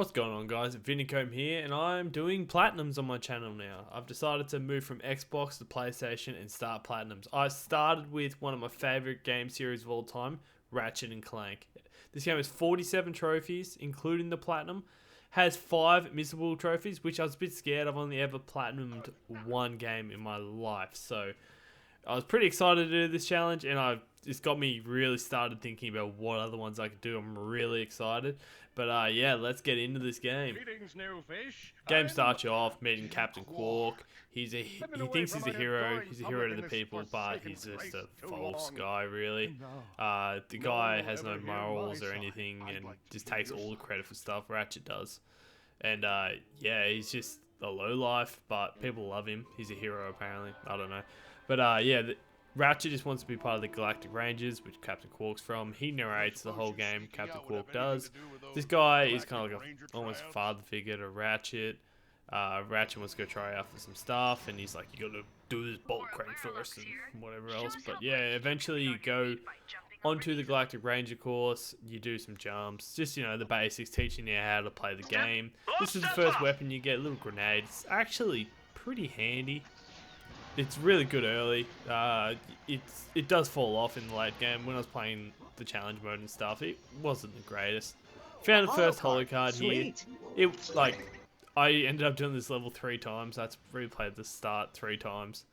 What's going on, guys? Vinnicombe here, and I'm doing platinums on my channel now. I've decided to move from Xbox to PlayStation and start platinums. I started with one of my favorite game series of all time, Ratchet and Clank. This game has 47 trophies, including the platinum. Has 5 missable trophies, which I was a bit scared. I've only ever platinumed one game in my life, so I was pretty excited to do this challenge, and it's got me really started thinking about what other ones I could do. I'm really excited. But yeah, let's get into this game. Game starts you off meeting Captain Quark. He thinks he's a hero. He's a hero to the people, but he's just a false guy, really. The guy has no morals or anything, and just takes all the credit for stuff Ratchet does. And yeah, he's just a lowlife, but people love him. He's a hero, apparently. I don't know. But yeah, Ratchet just wants to be part of the Galactic Rangers, which Captain Quark's from. He narrates the whole game, Captain Quark does. This guy is kind of like almost a father figure to Ratchet. Ratchet wants to go try out for some stuff, and he's like, you gotta do this bolt crank first and whatever else. But yeah, eventually you go onto the Galactic Ranger course, you do some jumps, just, you know, the basics, teaching you how to play the game. This is the first weapon you get, a little grenade. It's actually pretty handy. It's really good early. It does fall off in the late game. When I was playing the challenge mode and stuff, it wasn't the greatest. Found the first holo card here. I ended up doing this level 3 times. That's replayed the start 3 times.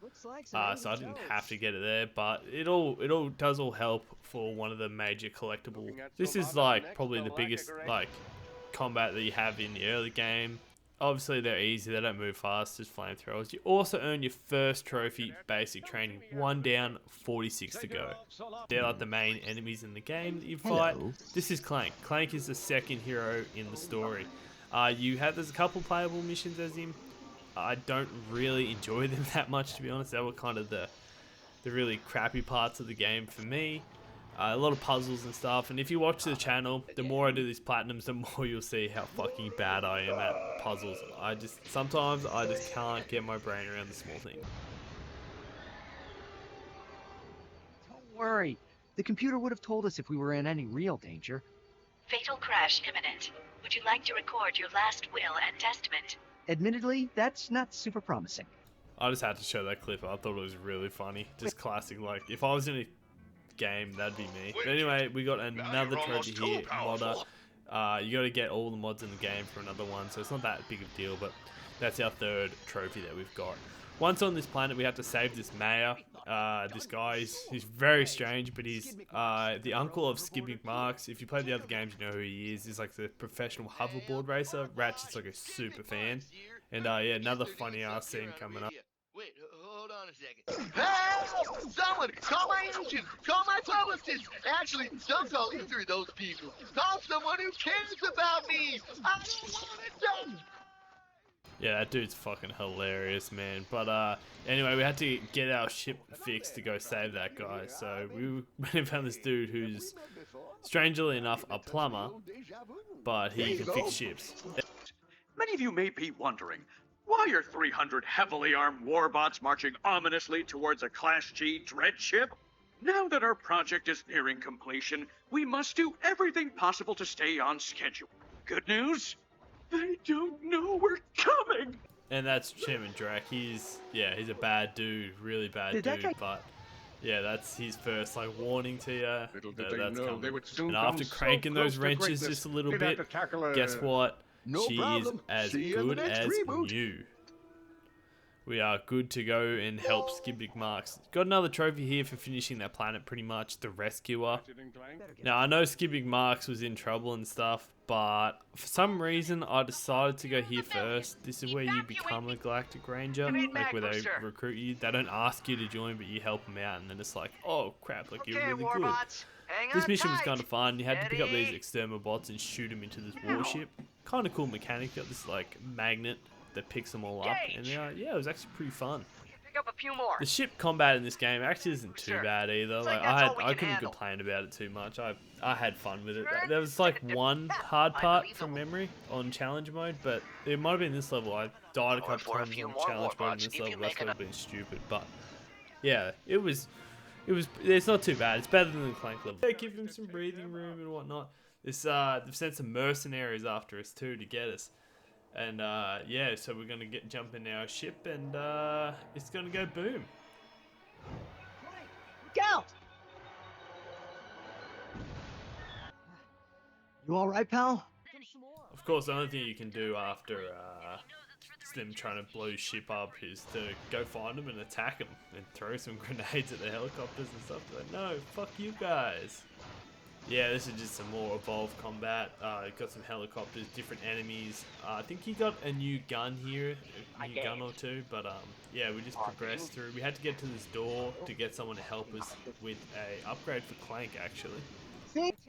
So I didn't have to get it there, but it all does help for one of the major collectibles. This is like probably the biggest combat that you have in the early game. Obviously, they're easy, they don't move fast, just flamethrowers. You also earn your first trophy, basic training. 1 down, 46 to go. They're like the main enemies in the game that you fight. Hello. This is Clank. Clank is the second hero in the story. There's a couple playable missions as him. I don't really enjoy them that much, to be honest. They were kind of the really crappy parts of the game for me. A lot of puzzles and stuff, and if you watch the channel, the more I do these platinums, the more you'll see how fucking bad I am at puzzles. Sometimes I just can't get my brain around the small things. Don't worry, the computer would have told us if we were in any real danger. Fatal crash imminent. Would you like to record your last will and testament? Admittedly, that's not super promising. I just had to show that clip. I thought it was really funny. Just classic, like, if I was in a game, that'd be me. But anyway, we got another trophy here, modder. You got to get all the mods in the game for another one, so it's not that big of a deal, but that's our third trophy that we've got. Once on this planet, we have to save this mayor. This guy, he's very strange, but he's the uncle of Skipping Marks. If you play the other games, you know who he is. He's like the professional hoverboard racer. Ratchet's like a super fan. And yeah, another funny ass scene coming up. Wait, hold on a second. Help! Someone! Call my agent! Call my publicist! Actually, don't call either of those people. Call someone who cares about me! I don't want to die! Yeah, that dude's fucking hilarious, man. But anyway, we had to get our ship fixed to go save that guy. So we went and found this dude who's, strangely enough, a plumber, but he can fix ships. Many of you may be wondering, why are 300 heavily armed warbots marching ominously towards a Class G dread ship? Now that our project is nearing completion, we must do everything possible to stay on schedule. Good news? They don't know we're coming! And that's Chairman Drac. He's a bad dude, really bad dude, but yeah, that's his first warning to you. That's coming. And after cranking those wrenches just a little bit, guess what? She is as good as new. We are good to go and help Skipping Marks. Got another trophy here for finishing that planet pretty much, the Rescuer. Now, I know Skipping Marks was in trouble and stuff, but for some reason, I decided to go here first. This is where you become a Galactic Ranger, like where they recruit you. They don't ask you to join, but you help them out, and then it's like, oh crap, like you're really good. This mission was kind of fun. You had to pick up these exterminal bots and shoot them into this warship. Kind of cool mechanic. Got this magnet that picks them all up, and yeah, it was actually pretty fun. Pick up a few more. The ship combat in this game actually isn't too bad either. I couldn't complain about it too much. I had fun with it. There was one hard part from memory on challenge mode, but it might have been this level. I died a couple times on challenge mode in this level. That's probably been stupid, but yeah, it's not too bad. It's better than the Clank level. They give him some breathing room and whatnot. They've sent some mercenaries after us too to get us. And yeah, so we're gonna jump in our ship and it's gonna go boom. Look out! You all right, pal? Of course, the only thing you can do after them trying to blow your ship up is to go find them and attack them and throw some grenades at the helicopters and stuff. Like, no, fuck you guys. Yeah, this is just some more evolved combat. Got some helicopters, different enemies. I think he got a new gun here, a new gun or two. But yeah, we just progressed through. We had to get to this door to get someone to help us with a upgrade for Clank, actually.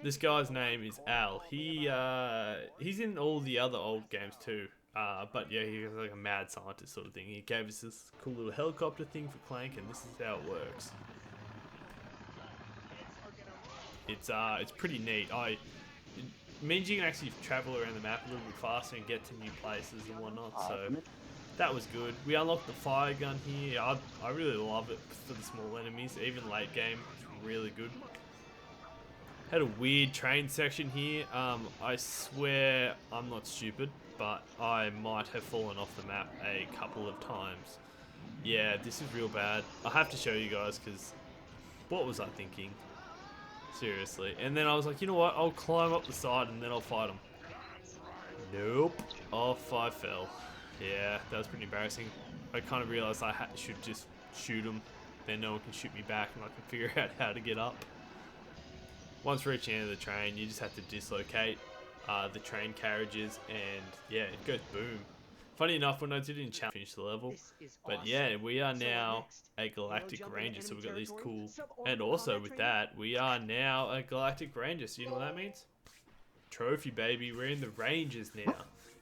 This guy's name is Al. He's in all the other old games too. But yeah, he's like a mad scientist sort of thing. He gave us this cool little helicopter thing for Clank, and this is how it works. It's pretty neat. It means you can actually travel around the map a little bit faster and get to new places and whatnot. So that was good. We unlocked the fire gun here. I really love it for the small enemies. Even late game, it's really good. Had a weird train section here. I swear I'm not stupid, but I might have fallen off the map a couple of times. Yeah, this is real bad. I have to show you guys because what was I thinking? Seriously. And then I was like, you know what? I'll climb up the side and then I'll fight them. Nope. Off I fell. Yeah, that was pretty embarrassing. I kind of realized I should just shoot them. Then no one can shoot me back and I can figure out how to get up. Once reaching the end of the train, you just have to dislocate the train carriages, and yeah, it goes boom. Funny enough, when I didn't finish the level, but yeah, we are now a Galactic Ranger, so we've got these cool, and also with that, we are now a Galactic Ranger, so you know what that means? Trophy, baby, we're in the Rangers now.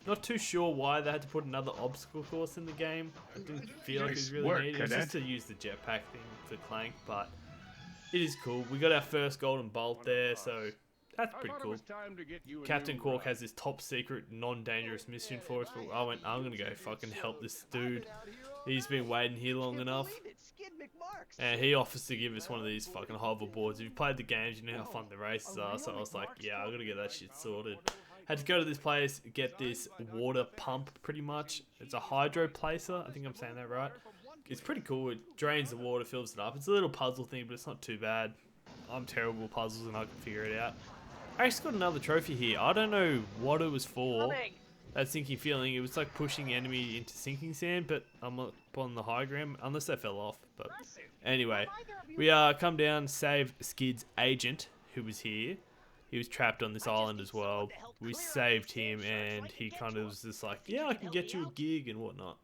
Not too sure why they had to put another obstacle course in the game. I didn't feel like it was really needed. It was just to use the jetpack thing for Clank, but it is cool. We got our first golden bolt there, so that's pretty cool. Captain Quark has this top secret, non-dangerous mission for us, but I went, I'm gonna go fucking help this dude. He's been waiting here long enough. And he offers to give us one of these fucking hoverboards. If you've played the games, you know how fun the races are, so I was like, yeah, I gotta get that shit sorted. Had to go to this place, get this water pump, pretty much. It's a hydro placer, I think I'm saying that right. It's pretty cool. It drains the water, fills it up. It's a little puzzle thing, but it's not too bad. I'm terrible with puzzles and I can figure it out. I actually got another trophy here. I don't know what it was for. That sinking feeling. It was like pushing the enemy into sinking sand, but I'm up on the high ground, unless they fell off. But anyway, we come down, save Skid's agent, who was here. He was trapped on this island as well. We saved him, and he kind of was just like, yeah, I can get you a gig and whatnot.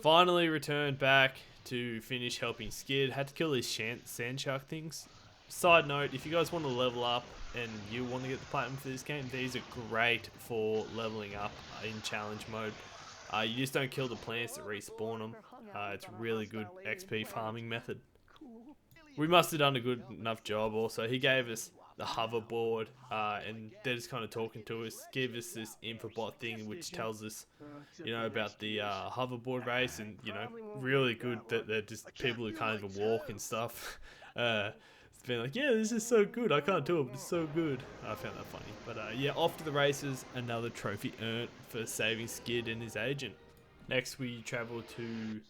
Finally returned back to finish helping Skid. Had to kill these sand shark things. Side note, if you guys want to level up and you want to get the platinum for this game, these are great for leveling up in challenge mode. You just don't kill the plants that respawn them. It's a really good XP farming method. We must have done a good enough job also. He gave us the hoverboard, and they're just kind of talking to us, give us this infobot thing which tells us, you know, about the hoverboard race, and you know, really good that they're just people who can't even walk and stuff. It's been like, yeah, this is so good, I can't do it, but it's so good. I found that funny. But yeah, off to the races, another trophy earned for saving Skid and his agent. Next we travel to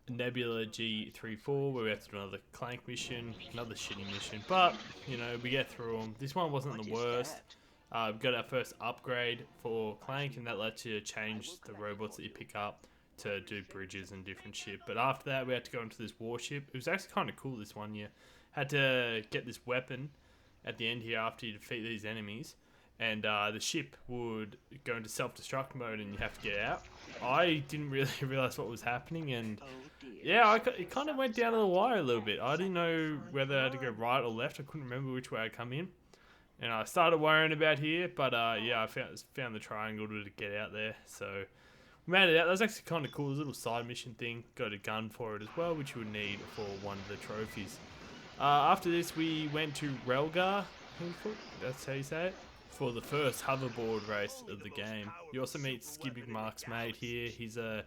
Nebula G34, where we have to do another Clank mission, another shitty mission, but you know, we get through them. This one wasn't the worst. We got our first upgrade for Clank, and that lets you change the robots that you pick up to do bridges and different shit. But after that, we had to go into this warship. It was actually kind of cool, this one. You had to get this weapon at the end here after you defeat these enemies, and the ship would go into self-destruct mode and you have to get out. I didn't really realize what was happening, and yeah, it kind of went down to the wire a little bit. I didn't know whether I had to go right or left. I couldn't remember which way I'd come in, and I started worrying about here, but yeah, I found the triangle to get out there, so we made it out. That was actually kind of cool. It was a little side mission thing. Got a gun for it as well, which you would need for one of the trophies. After this, we went to Relgar, that's how you say it, for the first hoverboard race of the game. You also meet Skibby Mark's mate here. He's a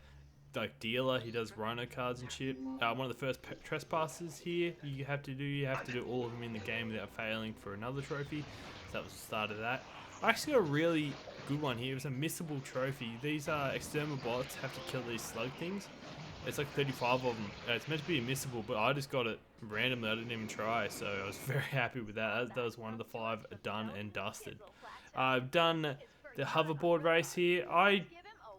like dealer. He does rhino cards and shit. One of the first trespassers here you have to do all of them in the game without failing for another trophy. So that was the start of that. I actually got a really good one here. It was a missable trophy. These external bots have to kill these slug things. It's like 35 of them. It's meant to be a missable, but I just got it randomly. I didn't even try, so I was very happy with that. That was one of the 5 done and dusted. I've done the hoverboard race here. I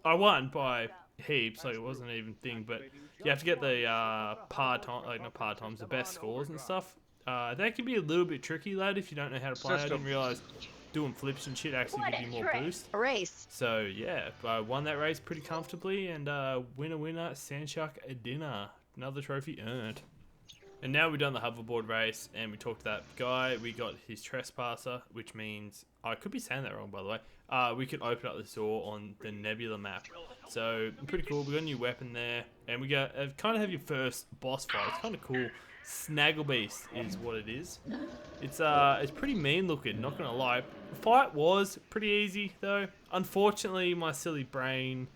won by heaps, like it wasn't even a thing, but you have to get the not times, the best scores and stuff. That can be a little bit tricky, lad, if you don't know how to play. I didn't realize doing flips and shit actually gives you more boost. A race. So yeah, I won that race pretty comfortably, and winner, Sandshark a dinner. Another trophy earned. And now we've done the hoverboard race, and we talked to that guy. We got his trespasser, which means, I could be saying that wrong by the way, we can open up this door on the Nebula map. So pretty cool. We got a new weapon there, and we got kind of have your first boss fight. It's kind of cool. Snaggle Beast is what it is. It's pretty mean looking, not gonna lie. The fight was pretty easy though. Unfortunately, my silly brain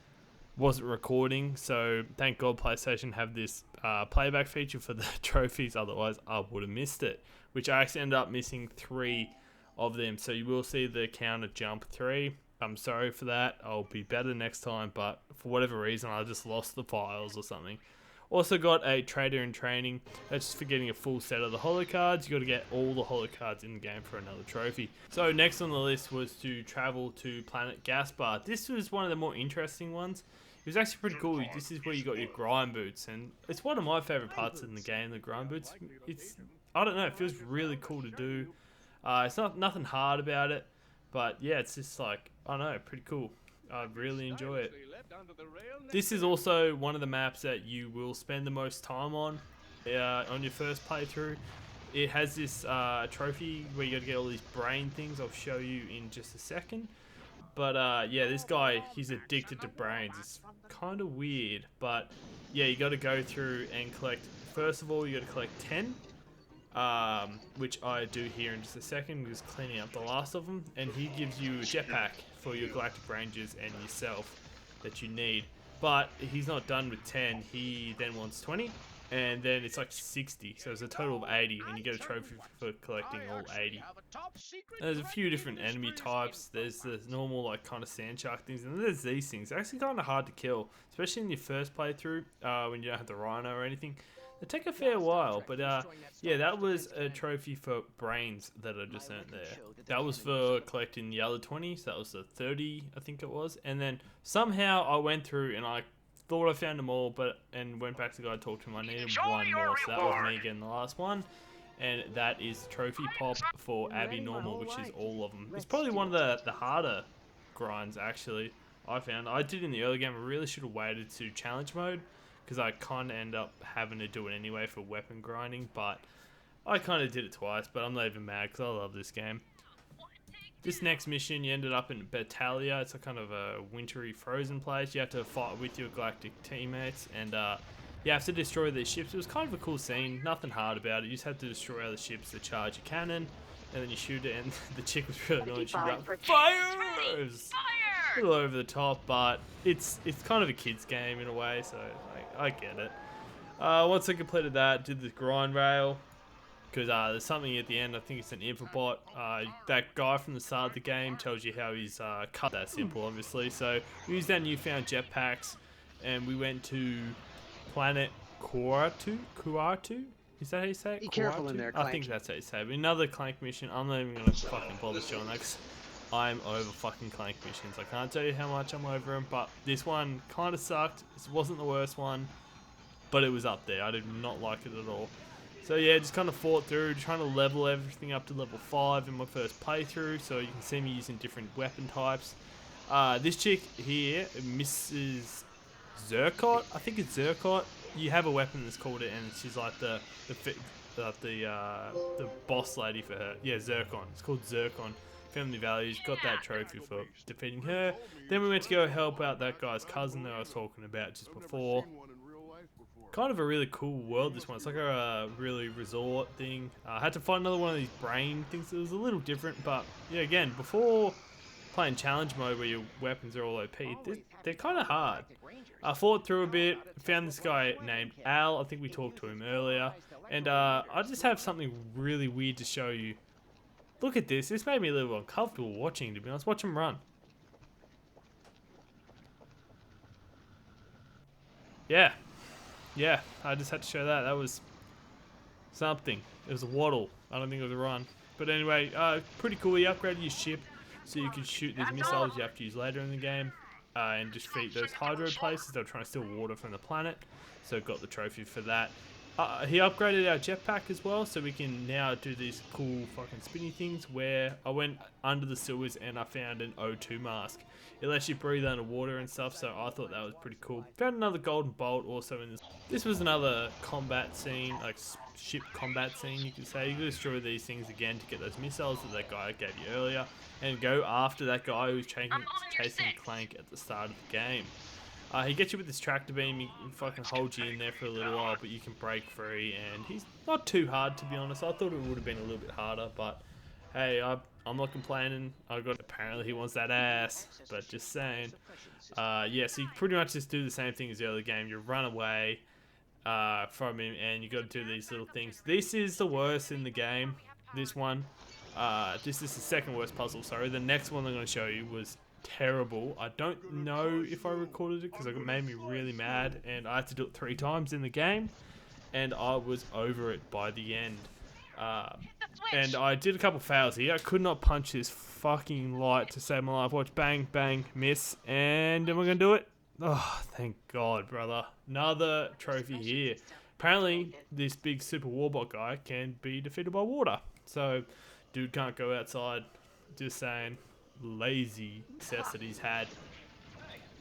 wasn't recording, so thank God PlayStation have this playback feature for the trophies, otherwise I would have missed it, which I actually ended up missing 3 of them, so you will see the counter jump 3. I'm sorry for that. I'll be better next time, but for whatever reason I just lost the files or something. Also got a trader in training. That's just for getting a full set of the holo cards. You got to get all the holo cards in the game for another trophy. So next on the list was to travel to Planet Gaspar. This was one of the more interesting ones. It was actually pretty cool. This is where you got your grind boots, and it's one of my favorite parts in the game, the grind boots. I don't know, it feels really cool to do. It's nothing hard about it, but yeah, it's just like, I don't know, pretty cool. I really enjoy it. This is also one of the maps that you will spend the most time on your first playthrough. It has this trophy where you got to get all these brain things. I'll show you in just a second. But yeah, this guy, he's addicted to brains. It's kind of weird, but yeah, you got to go through and collect. First of all, you got to collect 10, which I do here in just a second. Just cleaning up the last of them, and he gives you a jetpack for your galactic rangers and yourself that you need. But he's not done with 10. He then wants 20, and then it's like 60. So it's a total of 80, and you get a trophy for collecting all 80. There's a few different enemy types. There's the normal like kind of sand shark things, and then there's these things. They're actually kind of hard to kill, especially in your first playthrough when you don't have the rhino or anything. They take a fair while, but yeah, that was a trophy for brains that I just earned there. That was for collecting the other 20, so that was the 30, I think it was. And then somehow I went through and I thought I found them all, and went back to the guy I talked to him. I needed one more, so that was me getting the last one. And that is Trophy Pop for Abby Normal, which is all of them. It's probably one of the harder grinds, actually, I found. I did in the early game. I really should have waited to challenge mode, because I kind of end up having to do it anyway for weapon grinding, but I kind of did it twice, but I'm not even mad because I love this game. This next mission, you ended up in Battalia. It's a kind of a wintry frozen place. You have to fight with your galactic teammates, and you have to destroy these ships. It was kind of a cool scene, nothing hard about it. You just have to destroy other ships to charge a cannon, and then you shoot it, and the chick was really annoying. She's like, fires! A little over the top, but it's kind of a kid's game in a way, so I get it. Once I completed that, did the grind rail, because there's something at the end. I think it's an infobot. That guy from the start of the game tells you how he's cut that simple, obviously. So we used our newfound jetpacks, and we went to Planet Kuartu. Is that how you say it? Be careful in there, Clank. I think that's how you say it. Another Clank mission. I'm not even gonna fucking bother showing that, 'cause I'm over fucking Clank missions. I can't tell you how much I'm over them, but this one kind of sucked. This wasn't the worst one, but it was up there. I did not like it at all. So yeah, just kind of fought through, trying to level everything up to level 5 in my first playthrough, so you can see me using different weapon types. This chick here, Mrs. Zircot, I think it's Zircot. You have a weapon that's called it, and she's like the boss lady for her. Yeah, Zircon. It's called Zircon. Family values. Got that trophy for defeating her. Then we went to go help out that guy's cousin that I was talking about just before. Kind of a really cool world, this one. It's like a really resort thing. I had to find another one of these brain things. It was a little different, but yeah, again, before playing challenge mode where your weapons are all OP, they're kind of hard. I fought through a bit, found this guy named Al. I think we talked to him earlier, and I just have something really weird to show you. Look at this. This made me a little uncomfortable watching, to be honest. Watch him run. Yeah. Yeah, I just had to show that. That was something. It was a waddle. I don't think it was a run. But anyway, pretty cool. He upgraded your ship so you can shoot these missiles you have to use later in the game. And defeat those hydro places. They were trying to steal water from the planet. So got the trophy for that. He upgraded our jetpack as well, so we can now do these cool fucking spinny things where I went under the sewers and I found an O2 mask. It lets you breathe underwater and stuff, so I thought that was pretty cool. Found another golden bolt also in this. This was another combat scene, like ship combat scene you could say. You could destroy these things again to get those missiles that guy gave you earlier and go after that guy who was chasing Clank at the start of the game. He gets you with this tractor beam, he fucking holds you in there for a little while, but you can break free, and he's not too hard, to be honest. I thought it would have been a little bit harder, but hey, I'm not complaining. Apparently he wants that ass, but just saying. Yeah, so you pretty much just do the same thing as the other game. You run away from him, and you got to do these little things. This is the worst in the game, this one. This is the second worst puzzle, sorry. The next one I'm going to show you was terrible. I don't know if I recorded it because it made me really mad, and I had to do it 3 times in the game, and I was over it by the end. And I did a couple fails here. I could not punch this fucking light to save my life. Watch, bang, bang, miss, and am I gonna do it? Oh, thank God, brother. Another trophy here. Apparently, this big super warbot guy can be defeated by water. So, dude can't go outside. Just saying. Lazy success that he's had.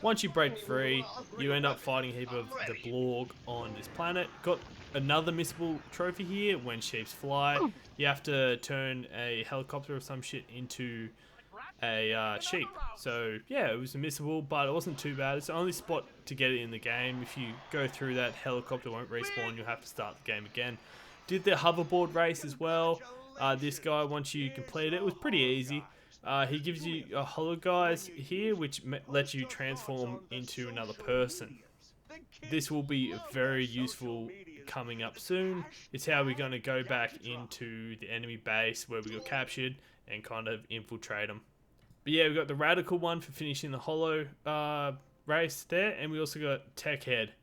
Once you break free, you end up fighting a heap of the Blorg on this planet. Got another missable trophy here. When sheeps fly, you have to turn a helicopter or some shit into a sheep. So yeah, it was a missable, but it wasn't too bad. It's the only spot to get it in the game. If you go through that, helicopter won't respawn. You'll have to start the game again. Did the hoverboard race as well. This guy, once you complete it, was pretty easy. He gives you a hologuise here, which lets you transform into another person. This will be very useful coming up soon. It's how we're going to go back into the enemy base where we got captured and kind of infiltrate them. But yeah, we got the radical one for finishing the holo race there, and we also got Tech Head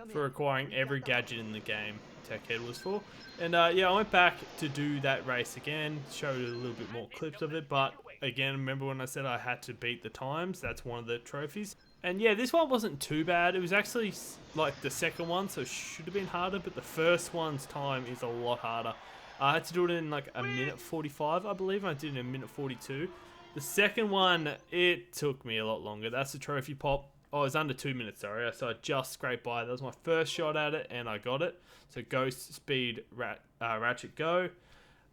for acquiring every gadget in the game. Tech Head was for. And yeah, I went back to do that race again, showed a little bit more clips of it, but again, remember when I said I had to beat the times? That's one of the trophies. And yeah, this one wasn't too bad. It was actually like the second one, so it should have been harder, but the first one's time is a lot harder. I had to do it in like a minute 45, I believe. I did it in a minute 42. The second one, it took me a lot longer. That's the trophy pop. Oh, it was under 2 minutes, sorry. So I just scraped by. That was my first shot at it, and I got it. So Ghost Speed Ratchet Go.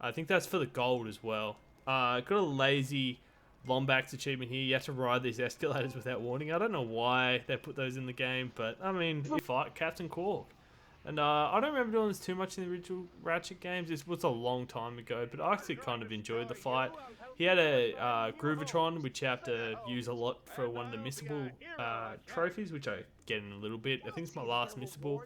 I think that's for the gold as well. Got a lazy Lombax achievement here. You have to ride these escalators without warning. I don't know why they put those in the game, but I mean, you fight Captain Quark. And I don't remember doing this too much in the original Ratchet games. This was a long time ago, but I actually kind of enjoyed the fight. He had a Groovatron, which you have to use a lot for one of the missable trophies, which I get in a little bit. I think it's my last missable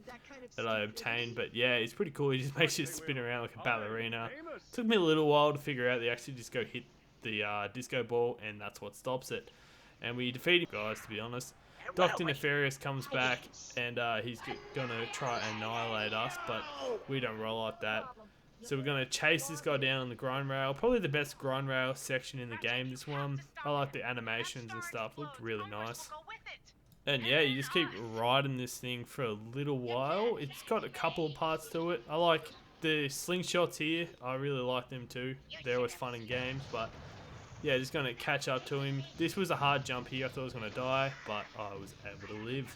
that I obtained, but yeah, it's pretty cool. He just makes you spin around like a ballerina. Took me a little while to figure out they actually just go hit the disco ball, and that's what stops it. And we defeat him, guys, to be honest. Dr. Nefarious comes back, and he's gonna try and annihilate us, but we don't roll like that. So we're gonna chase this guy down on the grind rail. Probably the best grind rail section in the game, this one. I like the animations and stuff, looked really nice. And yeah, you just keep riding this thing for a little while. It's got a couple of parts to it. I like the slingshots here, I really like them too. They're always fun in games, but yeah, just going to catch up to him. This was a hard jump here. I thought I was going to die, but I was able to live.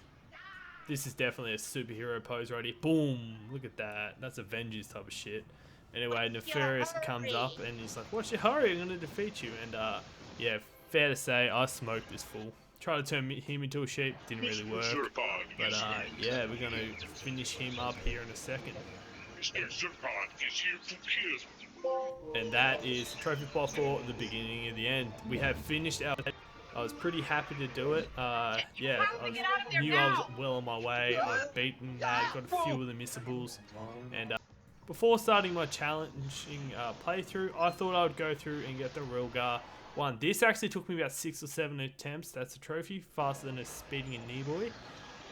This is definitely a superhero pose right here. Boom! Look at that. That's Avengers type of shit. Anyway, Nefarious comes up and he's like, what's your hurry? I'm going to defeat you. And yeah, fair to say, I smoked this fool. Tried to turn him into a sheep. Didn't really work. But yeah, we're going to finish him up here in a second. And that is the trophy pot for the beginning of the end. We have finished our... I was pretty happy to do it. Yeah, I knew I was well on my way. I've beaten that, got a few of the missables, and Before starting my challenging playthrough, I thought I would go through and get the Rilgar one. This actually took me about 6 or 7 attempts. That's a trophy, faster than a speeding in Knee-Boy.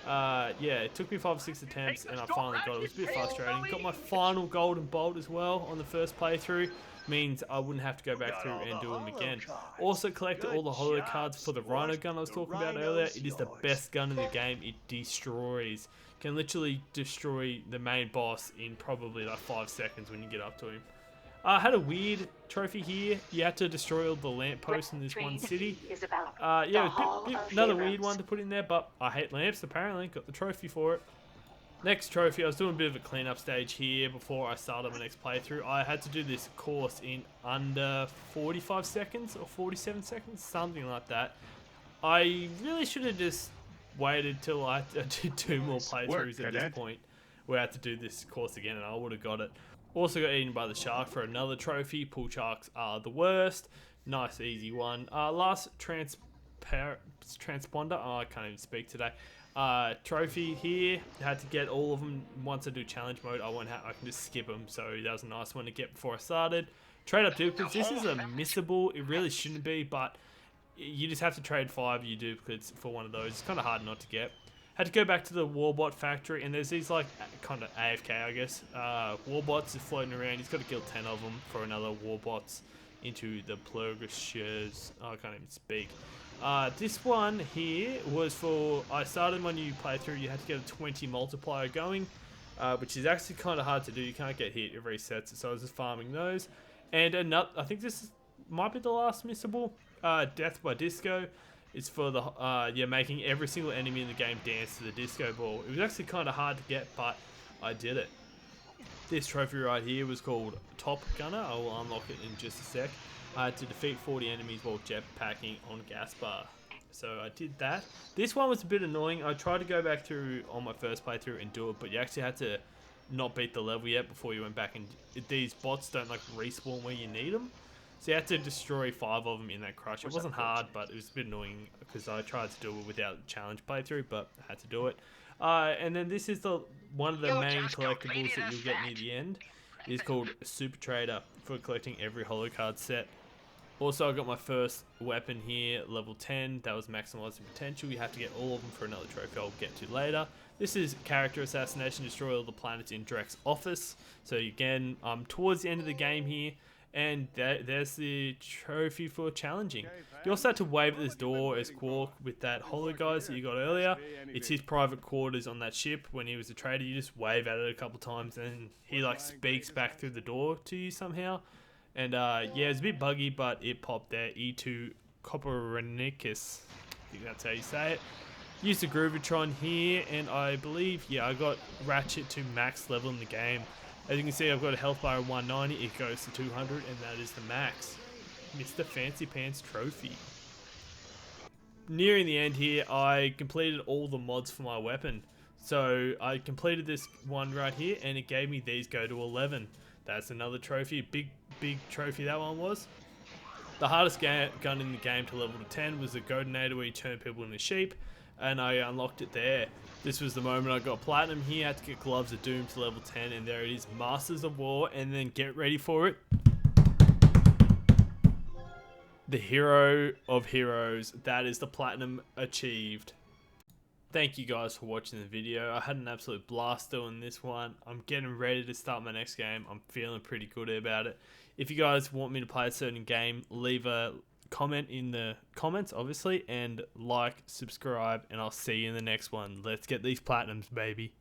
Yeah, it took me 5 or 6 attempts and I finally got it. It was a bit frustrating. Got my final golden bolt as well on the first playthrough. Means I wouldn't have to go back through and do them again. Also collected all the holo cards for the Rhino gun I was talking about earlier. It is the best gun in the game. It destroys. Can literally destroy the main boss in probably like 5 seconds when you get up to him. I had a weird trophy here. You had to destroy all the lampposts in this one city. Yeah, another weird one to put in there, but I hate lamps apparently. Got the trophy for it. Next trophy, I was doing a bit of a cleanup stage here before I started my next playthrough. I had to do this course in under 45 seconds or 47 seconds, something like that. I really should have just waited till I did 2 more playthroughs at this point where I had to do this course again and I would have got it. Also got eaten by the shark for another trophy. Pool sharks are the worst. Nice easy one. Last transponder. Oh, I can't even speak today. Trophy here. Had to get all of them. Once I do challenge mode, I can just skip them. So that was a nice one to get before I started. Trade up duplicates. This is a missable. It really shouldn't be, but you just have to trade 5 you duplicates for one of those. It's kind of hard not to get. Had to go back to the Warbot factory, and there's these like kind of AFK, I guess. Warbots are floating around. He's got to kill 10 of them for another Warbots into the Plurgishers. Oh, I can't even speak. This one here was for, I started my new playthrough. You had to get a 20 multiplier going, which is actually kind of hard to do. You can't get hit. It resets it, so I was just farming those. And another, I think this might be the last missable. Death by Disco. It's for the, making every single enemy in the game dance to the disco ball. It was actually kind of hard to get, but I did it. This trophy right here was called Top Gunner. I will unlock it in just a sec. I had to defeat 40 enemies while jetpacking on gas bar. So I did that. This one was a bit annoying. I tried to go back through on my first playthrough and do it, but you actually had to not beat the level yet before you went back, and these bots don't like respawn where you need them. So you had to destroy 5 of them in that crush. It wasn't hard, but it was a bit annoying because I tried to do it without the challenge playthrough, but I had to do it. And then this is one of the main collectibles that you'll get near the end. It's called Super Trader for collecting every holo card set. Also, I got my first weapon here, level 10. That was maximizing potential. You have to get all of them for another trophy I'll get to later. This is character assassination. Destroy all the planets in Drek's office. So again, I'm towards the end of the game here. And there's the trophy for challenging. You also had to wave at this door as Quark with that holo guys that you got earlier. It's his private quarters on that ship. When he was a trader, you just wave at it a couple times and he like speaks back through the door to you somehow. And yeah, it's a bit buggy, but it popped there. E2 Copernicus. I think that's how you say it. Used the Groovitron here, and I believe, yeah, I got Ratchet to max level in the game. As you can see, I've got a health bar of 190, it goes to 200, and that is the max. Mr. Fancy Pants Trophy. Nearing the end here, I completed all the mods for my weapon. So I completed this one right here, and it gave me these go to 11. That's another trophy, big trophy that one was. The hardest gun in the game to level to 10 was the Godinator, where you turn people into sheep, and I unlocked it there. This was the moment I got platinum here. I had to get Gloves of Doom to level 10, and there it is, Masters of War, and then get ready for it. The Hero of Heroes. That is the platinum achieved. Thank you guys for watching the video. I had an absolute blast doing this one. I'm getting ready to start my next game. I'm feeling pretty good about it. If you guys want me to play a certain game, leave a comment in the comments, obviously, and like, subscribe, and I'll see you in the next one. Let's get these platinums, baby.